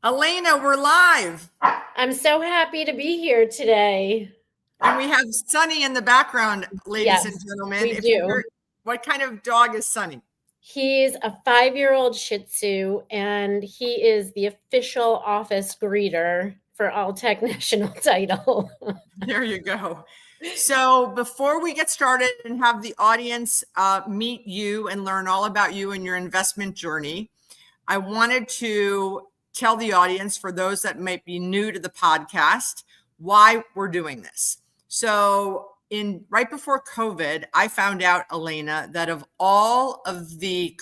Elena, we're live. I'm so happy to be here today. And we have Sunny in the background, ladies and Yes, gentlemen. we If you do. hear, what kind of dog is Sunny? He's a 5-year-old Shih Tzu, and he is the official office greeter for Alltech National Title. There you go. So before we get started and have the audience meet you and learn all about you and your investment journey, I wanted to tell the audience, for those that might be new to the podcast, why we're doing this. So in right before COVID, I found out, Elena, that of all of the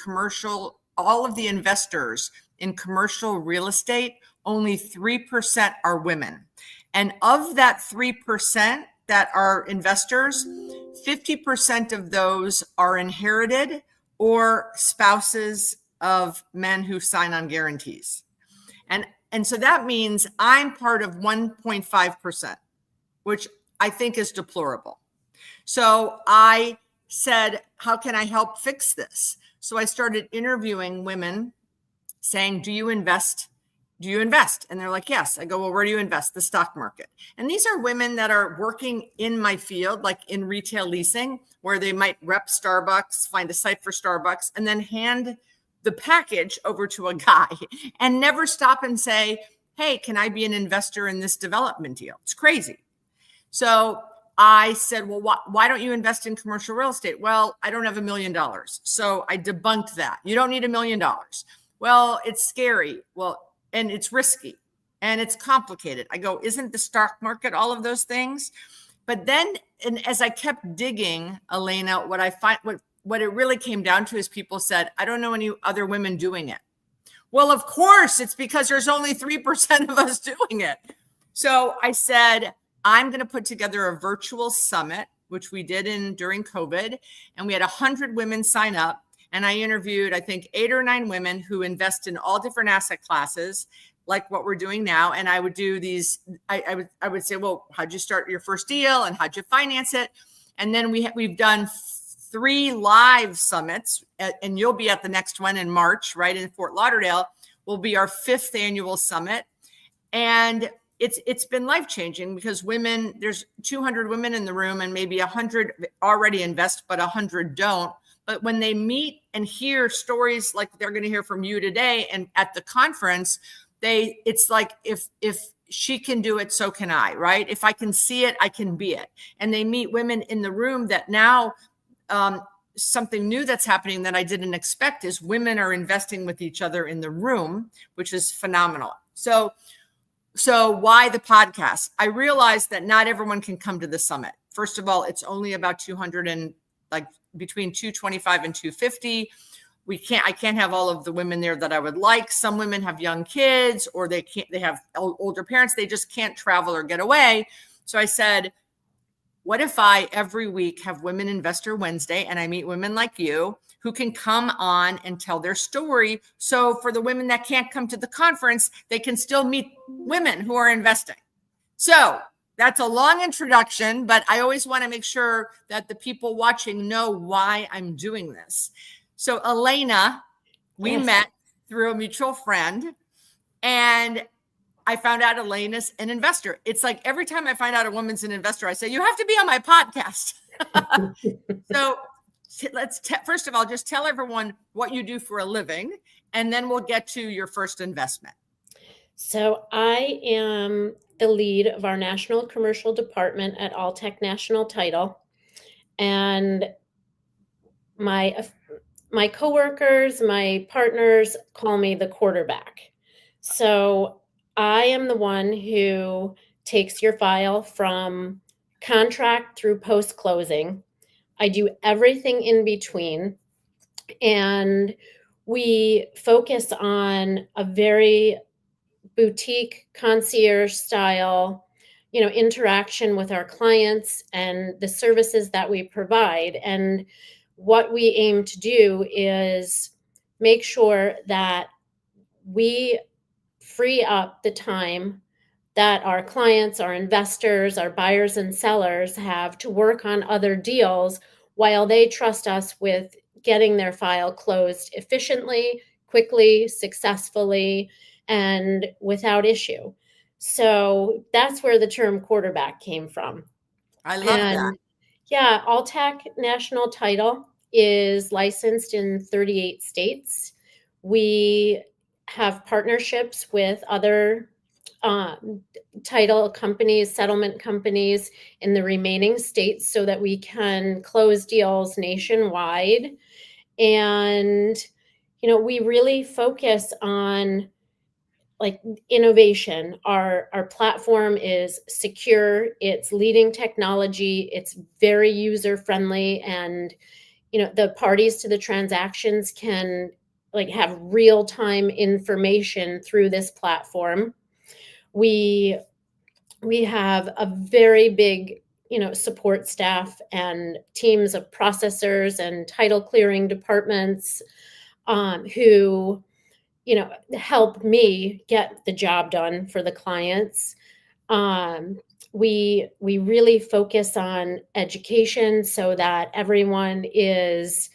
investors in commercial real estate, only 3% are women. And of that 3% that are investors, 50% of those are inherited or spouses of men who sign on guarantees. And so that means I'm part of 1.5%, which I think is deplorable. So I said, how can I help fix this? So I started interviewing women saying, do you invest? Do you invest? And they're like, yes. I go, well, where do you invest? The stock market. And these are women that are working in my field, like in retail leasing, where they might rep Starbucks, find a site for Starbucks, and then hand the package over to a guy and never stop and say, hey, can I be an investor in this development deal? It's crazy. So I said, well, why don't you invest in commercial real estate? Well, I don't have $1 million. So I debunked that. You don't need $1 million. Well, it's scary. Well, and it's risky and it's complicated. I go, isn't the stock market all of those things? But then, and as I kept digging, Elena, what I find, what it really came down to is people said, I don't know any other women doing it. Well, of course, it's because there's only 3% of us doing it. So I said, I'm going to put together a virtual summit, which we did during COVID, and we had 100 women sign up. And I interviewed, I think, 8 or 9 women who invest in all different asset classes, like what we're doing now. And I would do these. I would say, well, how'd you start your first deal, and how'd you finance it? And then we've done 3 live summits, and you'll be at the next one in March, right in Fort Lauderdale. Will be our 5th annual summit, and it's been life-changing because women, there's 200 women in the room, and maybe 100 already invest, but 100 don't. But when they meet and hear stories like they're going to hear from you today and at the conference, it's like, if she can do it, so can I, right? If I can see it, I can be it. And they meet women in the room that now, something new that's happening that I didn't expect is women are investing with each other in the room, which is phenomenal. So why the podcast? I realized that not everyone can come to the summit. First of all, it's only about 200 and like between 225 and 250. I can't have all of the women there that I would like. Some women have young kids, or they have older parents. They just can't travel or get away. So I said, what if I every week have Women Investor Wednesday, and I meet women like you who can come on and tell their story. So for the women that can't come to the conference, they can still meet women who are investing. So that's a long introduction, but I always want to make sure that the people watching know why I'm doing this. So Elena, we met through a mutual friend, and I found out Elena's an investor. It's like every time I find out a woman's an investor, I say, you have to be on my podcast. So first of all, just tell everyone what you do for a living, and then we'll get to your first investment. So I am the lead of our national commercial department at Alltech National Title. And my coworkers, my partners call me the quarterback. So I am the one who takes your file from contract through post-closing. I do everything in between, and we focus on a very boutique concierge style, interaction with our clients and the services that we provide. And what we aim to do is make sure that we free up the time that our clients, our investors, our buyers and sellers have to work on other deals while they trust us with getting their file closed efficiently, quickly, successfully, and without issue. So that's where the term quarterback came from. I love that. And yeah, Alltech National Title is licensed in 38 states. We have partnerships with other um, title companies, settlement companies in the remaining states so that we can close deals nationwide. And, we really focus on like innovation. Our platform is secure, it's leading technology, it's very user friendly, and the parties to the transactions can like have real time information through this platform. We we have a very big support staff and teams of processors and title clearing departments who help me get the job done for the clients. um, we really focus on education so that everyone is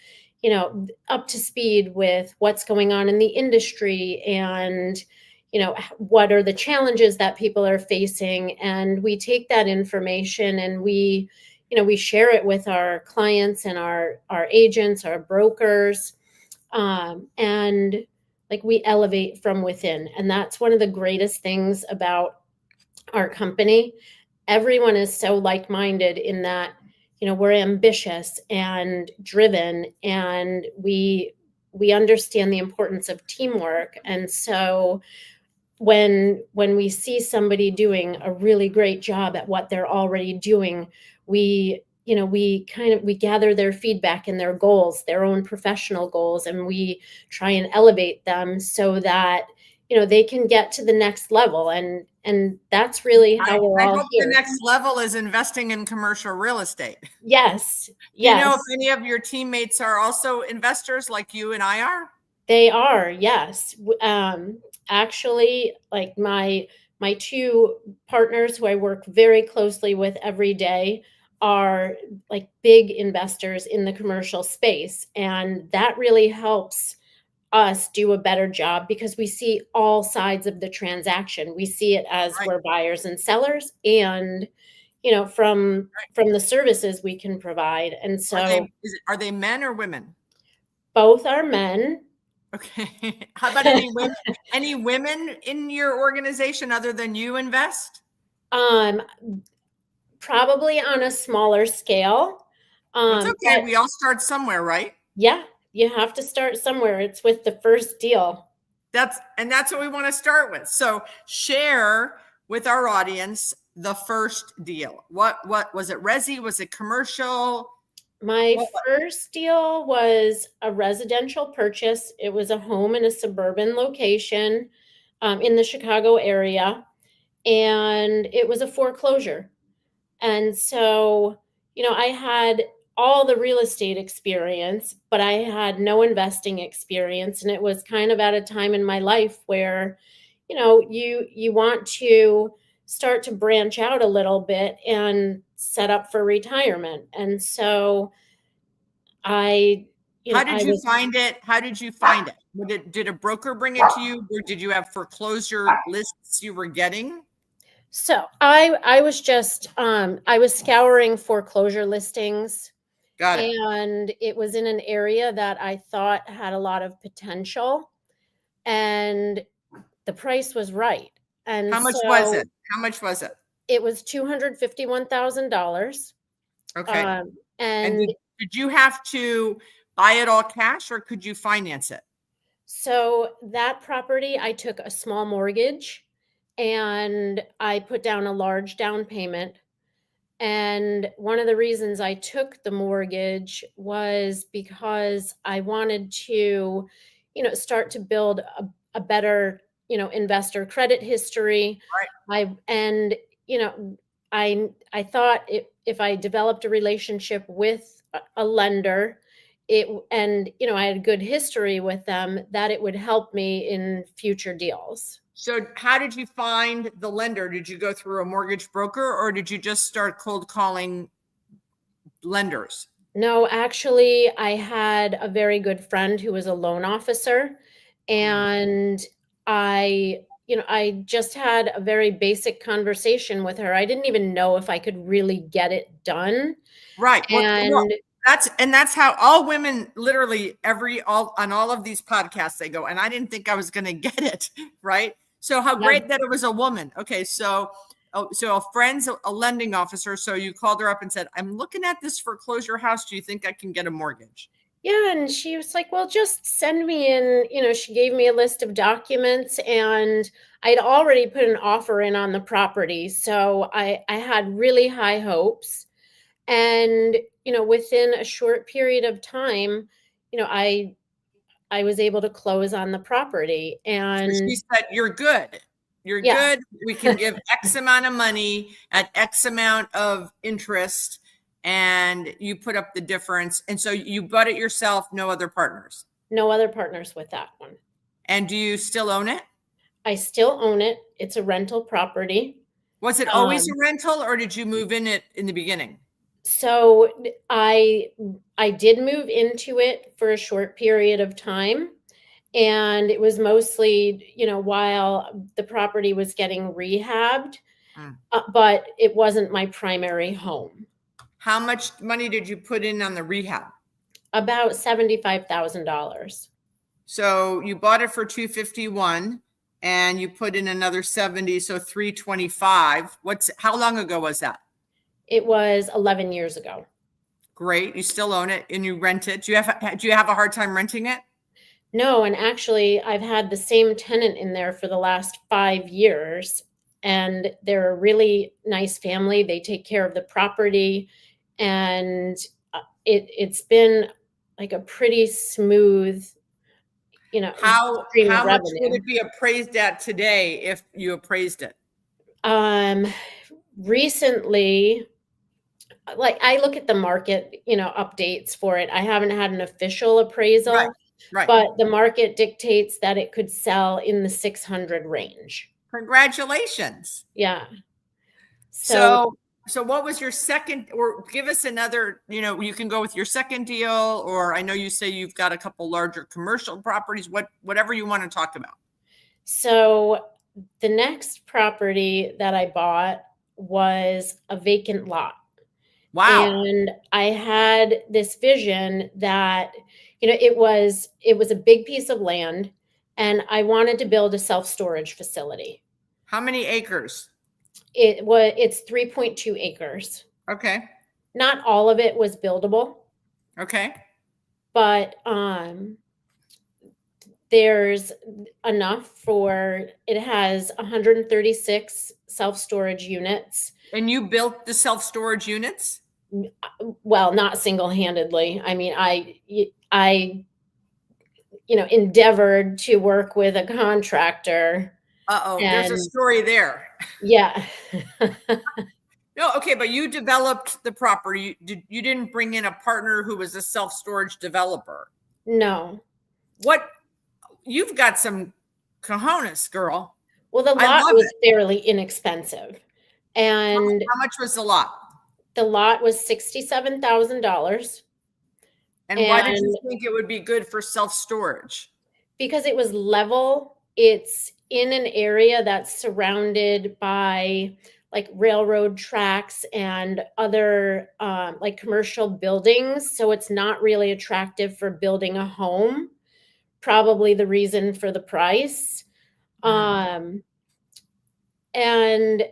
up to speed with what's going on in the industry, and what are the challenges that people are facing, and we take that information and we share it with our clients and our agents, our brokers, and like we elevate from within. And that's one of the greatest things about our company. Everyone is so like-minded in that we're ambitious and driven, and we understand the importance of teamwork. And so when we see somebody doing a really great job at what they're already doing, we gather their feedback and their goals, their own professional goals, and we try and elevate them so that they can get to the next level. And that's really how we're I all hope the here. next level is investing in commercial real estate. Yes, Do you know if yes, any of your teammates are also investors like you and I are? they are. Yes. Actually, like my two partners who I work very closely with every day are like big investors in the commercial space, and that really helps us do a better job because we see all sides of the transaction. We see it as Right. we're buyers and sellers, and from the services we can provide. And so Are they men or women? both are men. Okay. How about any women? Any women in your organization other than you invest? um Probably on a smaller scale. Well, it's okay. But We all start somewhere, right? yeah, you have to start somewhere. It's with the first deal. That's what we want to start with. So share with our audience the first deal. What was it? Resi? Was it commercial? My What? first deal was a residential purchase. It was a home in a suburban location in the Chicago area, and it was a foreclosure. And so, I had all the real estate experience, but I had no investing experience. And it was kind of at a time in my life where, you want to start to branch out a little bit and set up for retirement. And so I, How did I you was find it? How did you find it? Did a broker bring it to you, or did you have foreclosure lists you were getting? so I was just I was scouring foreclosure listings, Got it. and it was in an area that I thought had a lot of potential, and the price was right. And How much was so it? How much was it? it was $251,000. Okay. Um, And and did you have to buy it all cash or could you finance it? so that property, I took a small mortgage and I put down a large down payment. And one of the reasons I took the mortgage was because I wanted to, start to build a better, investor credit history. Right. You know, I thought if I developed a relationship with a lender, and I had a good history with them, that it would help me in future deals. So how did you find the lender? Did you go through a mortgage broker or did you just start cold calling lenders? No, actually, I had a very good friend who was a loan officer, Mm. and I just had a very basic conversation with her. I didn't even know if I could really get it done. Right. Well, And that's how all women literally all on all of these podcasts they go. And I didn't think I was going to get it. Right. So how yeah, great that it was a woman. Okay. So a friend's a lending officer. So you called her up and said, I'm looking at this foreclosure house. Do you think I can get a mortgage? yeah, and she was like, "Well, just send me in." She gave me a list of documents, and I'd already put an offer in on the property, so I had really high hopes. And within a short period of time, I was able to close on the property, So she and said, You're good. You're yeah, good. We can give X amount of money at X amount of interest, and you put up the difference. And so you bought it yourself, no other partners. no other partners with that one. And do you still own it? I still own it. It's a rental property. Was it always a Um, rental or did you move in it in the beginning? so I did move into it for a short period of time, and it was mostly, while the property was getting rehabbed, Mm. but it wasn't my primary home. How much money did you put in on the rehab? About $75,000. So you bought it for 251 and you put in another 70, so 325. How long ago was that? It was 11 years ago. Great. You still own it and you rent it. Do you have a hard time renting it? No, and actually, I've had the same tenant in there for the last 5 years, and they're a really nice family. They take care of the property, and it's been like a pretty smooth, stream of How much would revenue. it be appraised at today if you appraised it? Um, Recently, like I look at the market, updates for it. I haven't had an official Right. appraisal, Right. but the market dictates that it could sell in the 600 range. Congratulations. Yeah. So So what was your second, or give us another, you can go with your second deal, or I know you say you've got a couple larger commercial properties, whatever you want to talk about. so the next property that I bought was a vacant lot. Wow. And I had this vision that, it was a big piece of land, and I wanted to build a self-storage facility. How many acres? It's 3.2 acres. Okay. Not all of it was buildable, Okay. but there's enough for it has 136 self-storage units. And you built the self-storage units? Well, not single-handedly. I mean, I endeavored to work with a contractor. Uh-oh, there's a And story there. yeah. No, okay, but you developed the property. You didn't bring in a partner who was a self-storage developer. No. You've got some cojones, girl. Well, the I lot love was it. fairly inexpensive, and How much was the lot? the lot was $67,000. And why did you And think it would be good for self-storage? because it was level, it's in an area that's surrounded by like railroad tracks and other like commercial buildings. So it's not really attractive for building a home. Probably the reason for the price. Mm. Um, and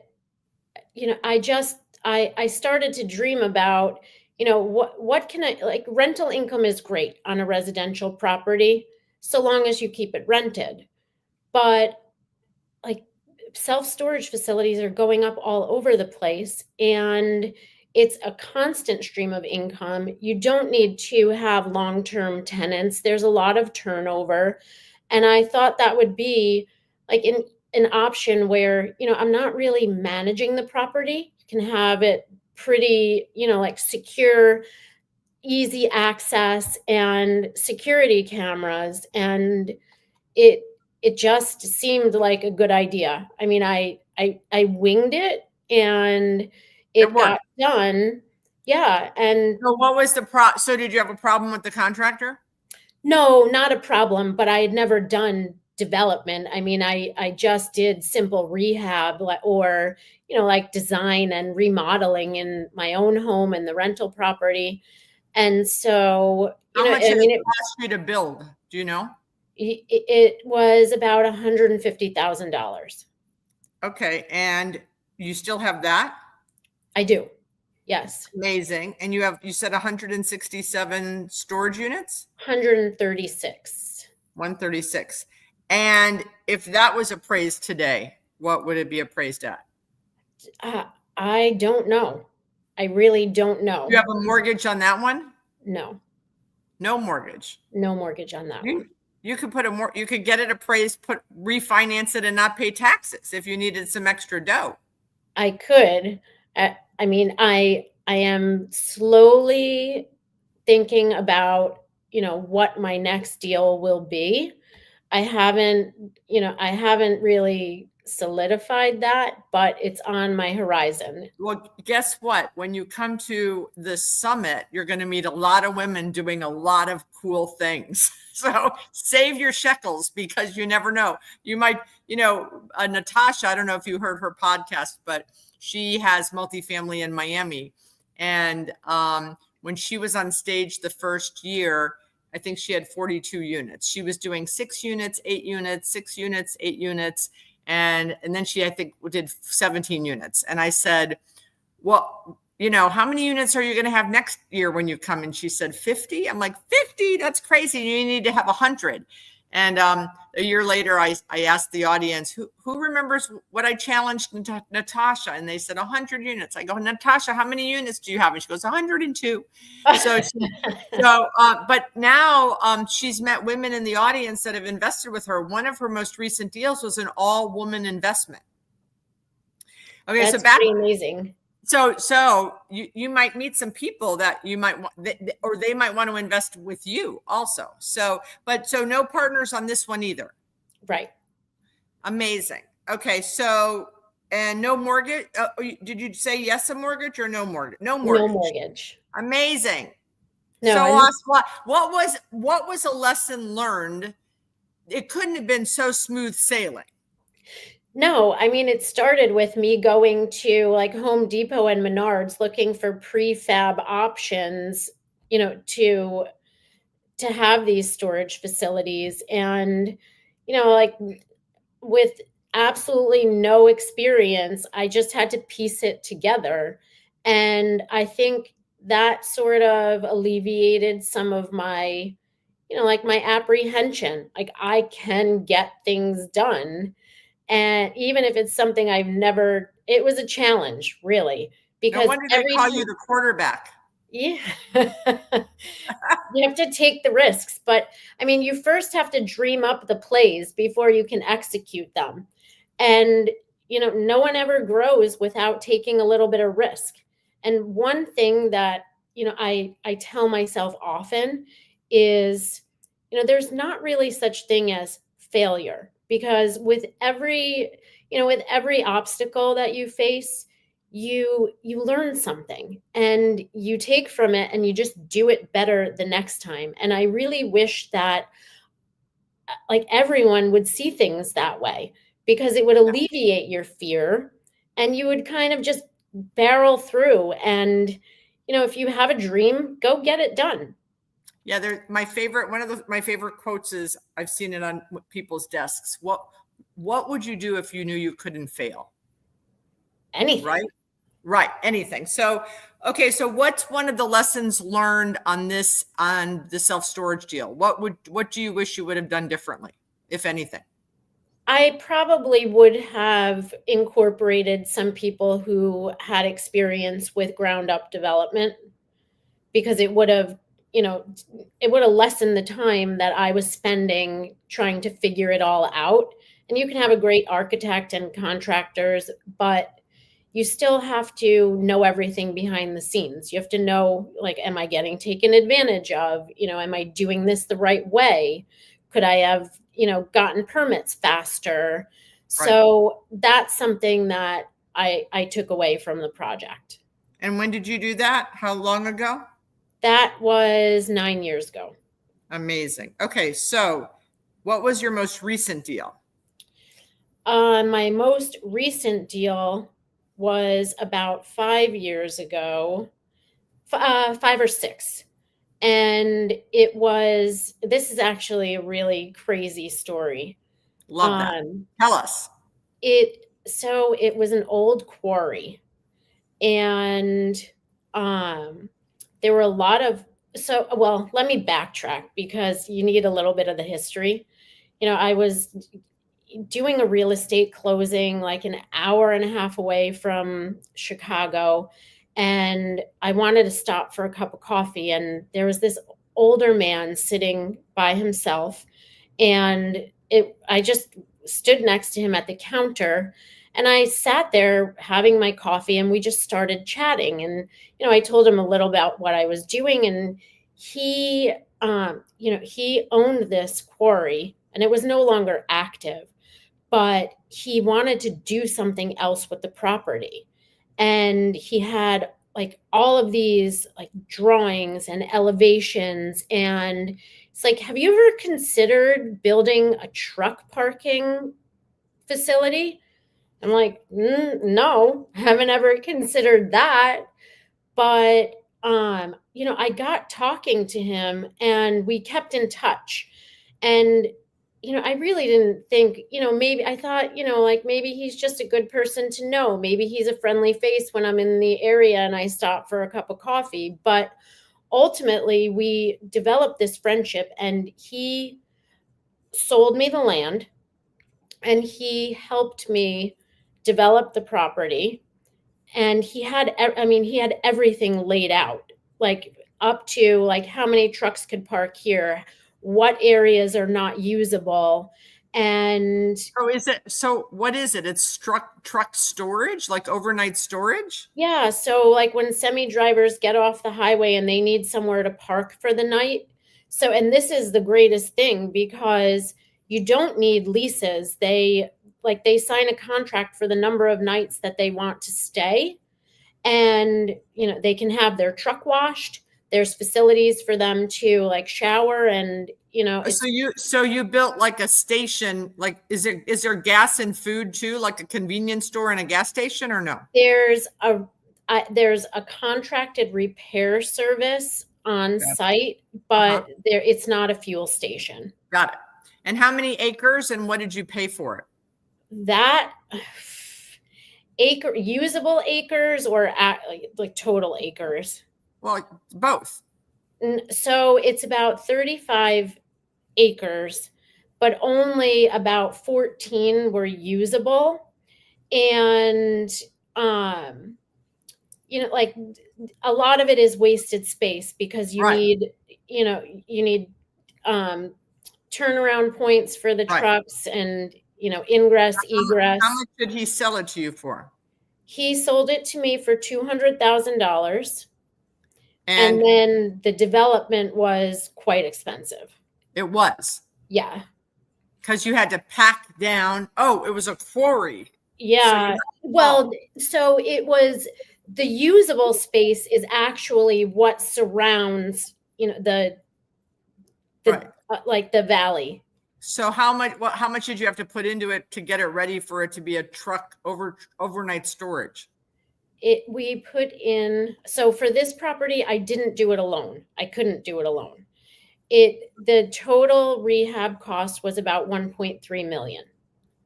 I started to dream about, what can I like rental income is great on a residential property so long as you keep it rented. But like self-storage facilities are going up all over the place, and it's a constant stream of income. You don't need to have long-term tenants. There's a lot of turnover. And I thought that would be like an option where, I'm not really managing the property. You can have it pretty, like secure, easy access and security cameras, and it it just seemed like a good idea. I mean, I winged it, and It it got worked. done. Yeah, and So so did you have a problem with the contractor? no, not a problem, but I had never done development. I mean, I just did simple rehab or, like design and remodeling in my own home and the rental property. And so, How much I did mean, it cost you to build? Do you know? it was about $150,000. Okay. And you still have that? I do. Yes. Amazing. And you said 167 storage units? 136. 136. And if that was appraised today, what would it be appraised at? I don't know. I really don't know. You have a mortgage on that one? No, No mortgage. no mortgage on that one. You could you could get it appraised, refinance it and not pay taxes if you needed some extra dough. I could. I mean, I am slowly thinking about, what my next deal will be. I haven't really solidified that, but it's on my horizon. Well, guess what? When you come to the summit, you're going to meet a lot of women doing a lot of cool things. So save your shekels because you never know. You might, Natasha, I don't know if you heard her podcast, but she has multifamily in Miami. And when she was on stage the first year, I think she had 42 units. She was doing 6 units, 8 units, 6 units, 8 units. And then she, I think, did 17 units. And I said, well, how many units are you going to have next year when you come? And she said, 50. I'm like, 50? That's crazy. You need to have 100. And a year later, I asked the audience, who remembers what I challenged Natasha? And they said 100 units. I go, Natasha, how many units do you have? And she goes, 102. But now she's met women in the audience that have invested with her. One of her most recent deals was an all-woman investment. Okay, that's pretty amazing. So you might meet some people that you might want, or they might want to invest with you also. So no partners on this one either. Right. Amazing. Okay. So, and no mortgage. Did you say yes, a mortgage or no mortgage? No mortgage. No mortgage. Amazing. No, so awesome. What was a lesson learned? It couldn't have been so smooth sailing. No, I mean, it started with me going to like Home Depot and Menards looking for prefab options, to have these storage facilities. And, like with absolutely no experience, I just had to piece it together. And I think that sort of alleviated some of my, like my apprehension. Like I can get things done. And even if it's something it was a challenge, really, because no wonder they call you the quarterback. Yeah. You have to take the risks, but I mean, you first have to dream up the plays before you can execute them. And, no one ever grows without taking a little bit of risk. And one thing that, I tell myself often is, there's not really such thing as failure, because with every obstacle that you face, you learn something and you take from it and you just do it better the next time. And I really wish that like everyone would see things that way, because it would alleviate your fear and you would kind of just barrel through. And if you have a dream, go get it done. Yeah, they're my favorite. One of my favorite quotes is, I've seen it on people's desks. What would you do if you knew you couldn't fail? Anything. Right. Anything. So, okay. So what's one of the lessons learned on the self-storage deal? What do you wish you would have done differently, if anything? I probably would have incorporated some people who had experience with ground up development, because it would have lessened the time that I was spending trying to figure it all out. And you can have a great architect and contractors, but you still have to know everything behind the scenes. You have to know, like, am I getting taken advantage of? Am I doing this the right way? Could I have, gotten permits faster? Right. So that's something that I took away from the project. And when did you do that? How long ago? That was 9 years ago. Amazing. Okay. So What was your most recent deal? My most recent deal was about 5 years ago, 5 or 6. And this is actually a really crazy story. Love that. Um, Tell us. it was an old quarry, and there were a lot of, well, let me backtrack because you need a little bit of the history. I was doing a real estate closing like an hour and a half away from Chicago. And I wanted to stop for a cup of coffee. And there was this older man sitting by himself. And I just stood next to him at the counter. And I sat there having my coffee and we just started chatting. And, I told him a little about what I was doing. And he owned this quarry and it was no longer active, but he wanted to do something else with the property. And he had like all of these like drawings and elevations. And it's like, have you ever considered building a truck parking facility? I'm like, no, haven't ever considered that. But I got talking to him and we kept in touch. And I really didn't think, maybe I thought, like maybe he's just a good person to know. Maybe he's a friendly face when I'm in the area and I stop for a cup of coffee. But ultimately, we developed this friendship and he sold me the land and he helped me develop the property. And he had everything laid out, like up to like how many trucks could park here, what areas are not usable. And So what is it? It's truck storage, like overnight storage? yeah, so like when semi drivers get off the highway and they need somewhere to park for the night. So, and this is the greatest thing because you don't need leases. They sign a contract for the number of nights that they want to stay, and they can have their truck washed. There's facilities for them to like shower, and it's So you built like a station, like is there gas and food too, like a convenience store and a gas station, or no? there's a contracted repair service on Yeah. site, Uh-huh. but it's not a fuel station. Got it. And how many acres and what did you pay for it? That usable acres or like total acres. Well, both. So it's about 35 acres, but only about 14 were usable. And like a lot of it is wasted space because Right. you need um turnaround points for the Right. trucks and ingress How egress. much did he sell it to you for? He sold it to me for $200,000, and And then the development was quite expensive. it was Yeah. because you had to pack down. Oh, it was a quarry. So you Yeah. Well, so it was the usable space is actually what surrounds, the right. like the valley. So how much did you have to put into it to get it ready for it to be a truck overnight storage? We put in, so for this property, I didn't do it alone. I couldn't do it alone. The total rehab cost was about 1.3 million.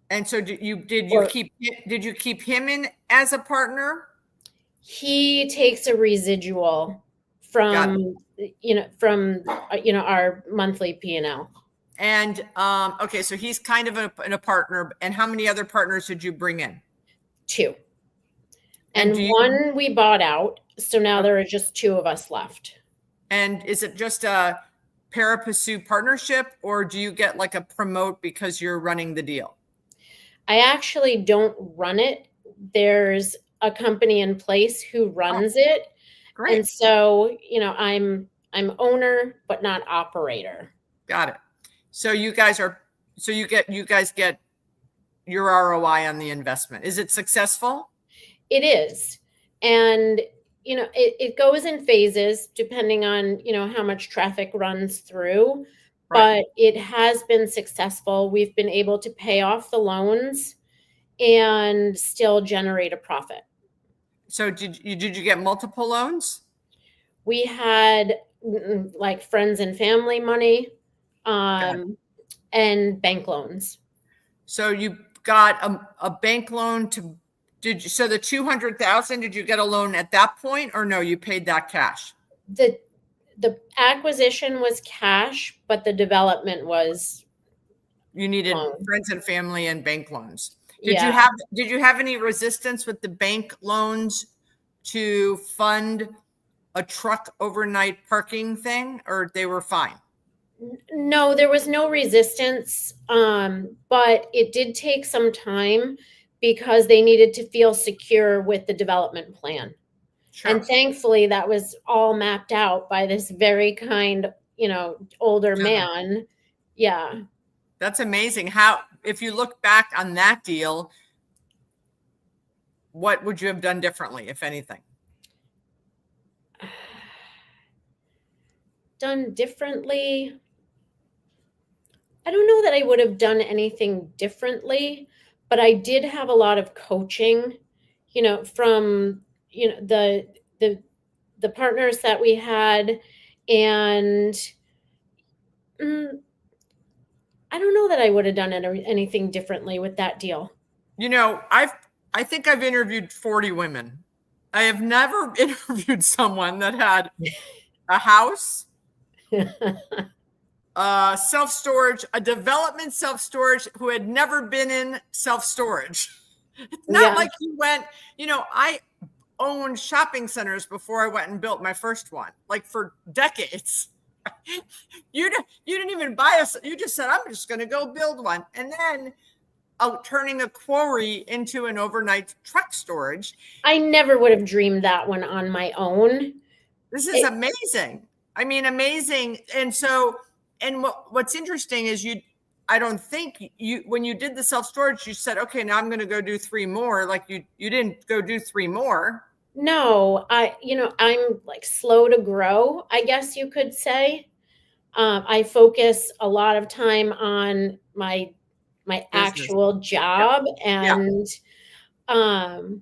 And so did you Or keep him in as a partner? he takes a residual Got it. from our monthly P&L. And okay, so he's kind of a partner. And how many other partners did you bring in? 2. And And one we bought out, so now okay, there are just 2 of us left. and is it just a pari passu partnership, or do you get like a promote because you're running the deal? I actually don't run it. There's a company in place who Oh, runs it. great. And so, I'm owner but not operator. Got it. So you guys get your ROI on the investment. Is it successful? It is. And it goes in phases depending on, how much traffic runs through. Right. but it has been successful. We've been able to pay off the loans and still generate a profit. So did you get multiple loans? We had like friends and family money, Okay. and bank loans. So you got a bank loan to so the 200,000, did you get a loan at that point or no, you paid that cash? The the acquisition was cash, but the development was You needed loan. friends and family and bank loans. Yeah. Did you have any resistance with the bank loans to fund a truck overnight parking thing, or they were fine? No, there was no resistance, but it did take some time because they needed to feel secure with the development plan. And Sure. thankfully, that was all mapped out by this very kind, older Gentlemen. man. Yeah. That's amazing. How, if you look back on that deal, what would you have done differently, if anything? Done differently. I don't know that I would have done anything differently, but I did have a lot of coaching, from, the the partners that we had, and mm, I don't know that I would have done anything differently with that deal. I think I've interviewed 40 women. I have never interviewed someone that had a house, self-storage, a development self-storage, who had never been in self-storage. It's not Yeah. like you went, I owned shopping centers before I went and built my first one, like for decades. You didn't even buy us. You just said, I'm just going to go build one. And then turning a quarry into an overnight truck storage. I never would have dreamed that one on my own. This is amazing. I mean, amazing. And so, and what's interesting is I don't think when you did the self-storage, you said, okay, now I'm going to go do 3 more. Like you didn't go do 3 more. No, I'm like slow to grow, I guess you could say. I focus a lot of time on my Business. actual Yep. job, Yeah. and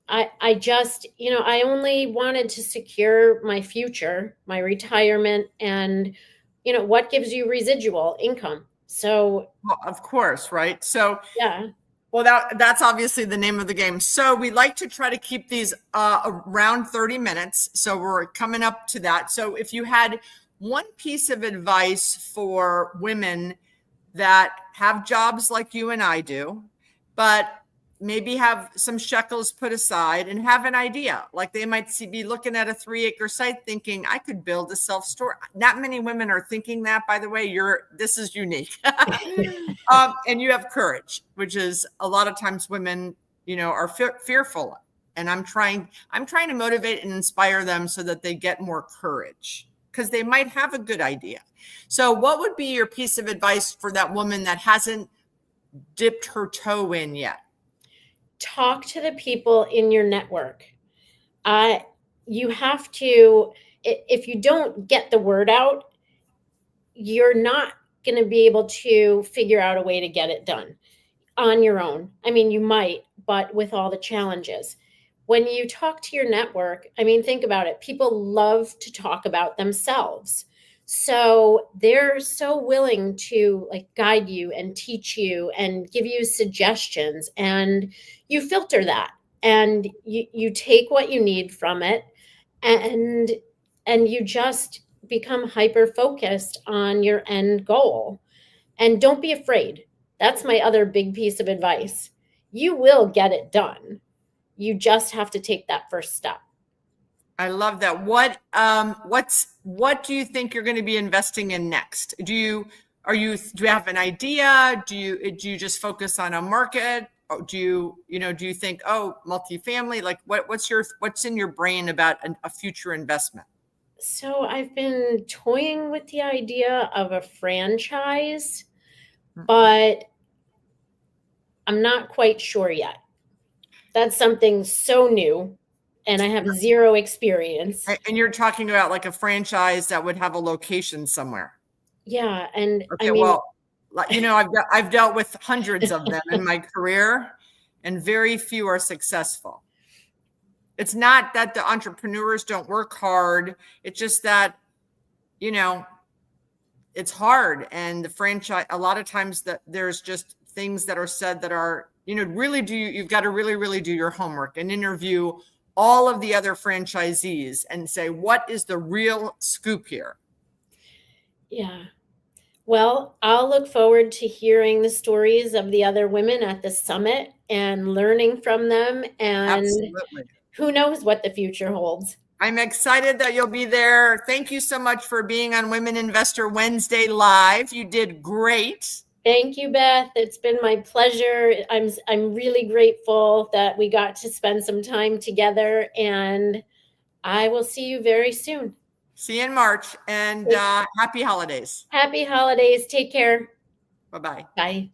I just, I only wanted to secure my future, my retirement, and what gives you residual income. So, Well, of course, right? So, yeah. well, that's obviously the name of the game. So we like to try to keep these around 30 minutes. So we're coming up to that. So if you had one piece of advice for women that have jobs like you and I do, but maybe have some shekels put aside and have an idea, like they might be looking at a 3-acre site thinking, I could build a self-storage. Not many women are thinking that, by the way. This is unique. And you have courage, which is a lot of times women, are fearful. And I'm trying to motivate and inspire them so that they get more courage, because they might have a good idea. So what would be your piece of advice for that woman that hasn't dipped her toe in yet? Talk to the people in your network. You have to, if you don't get the word out, you're not going to be able to figure out a way to get it done on your own. I mean, you might, but with all the challenges. When you talk to your network, I mean, think about it. People love to talk about themselves. So they're so willing to like guide you and teach you and give you suggestions, and you filter that, and you take what you need from it, and you just become hyper focused on your end goal. And don't be afraid. That's my other big piece of advice. You will get it done. You just have to take that first step. I love that. What do you think you're going to be investing in next? Do you have an idea? Do you just focus on a market? Or do you think, oh, multifamily? Like what's in your brain about a future investment? So I've been toying with the idea of a franchise, but I'm not quite sure yet. That's something so new, and I have zero experience. And you're talking about like a franchise that would have a location somewhere. Yeah, and I Okay, mean, well, I've dealt with hundreds of them in my career, and very few are successful. It's not that the entrepreneurs don't work hard. It's just that, you know, it's hard. And the franchise, a lot of times that there's just things that are said that are, you've got to really, really do your homework and interview all of the other franchisees and say, what is the real scoop here? yeah. Well, I'll look forward to hearing the stories of the other women at the summit and learning from them. And Absolutely. who knows what the future holds. I'm excited that you'll be there. Thank you so much for being on Women Investor Wednesday Live. You did great. Thank you, Beth. It's been my pleasure. I'm really grateful that we got to spend some time together, and I will see you very soon. See you in March, and happy holidays. Happy holidays. Take care. Bye-bye. Bye.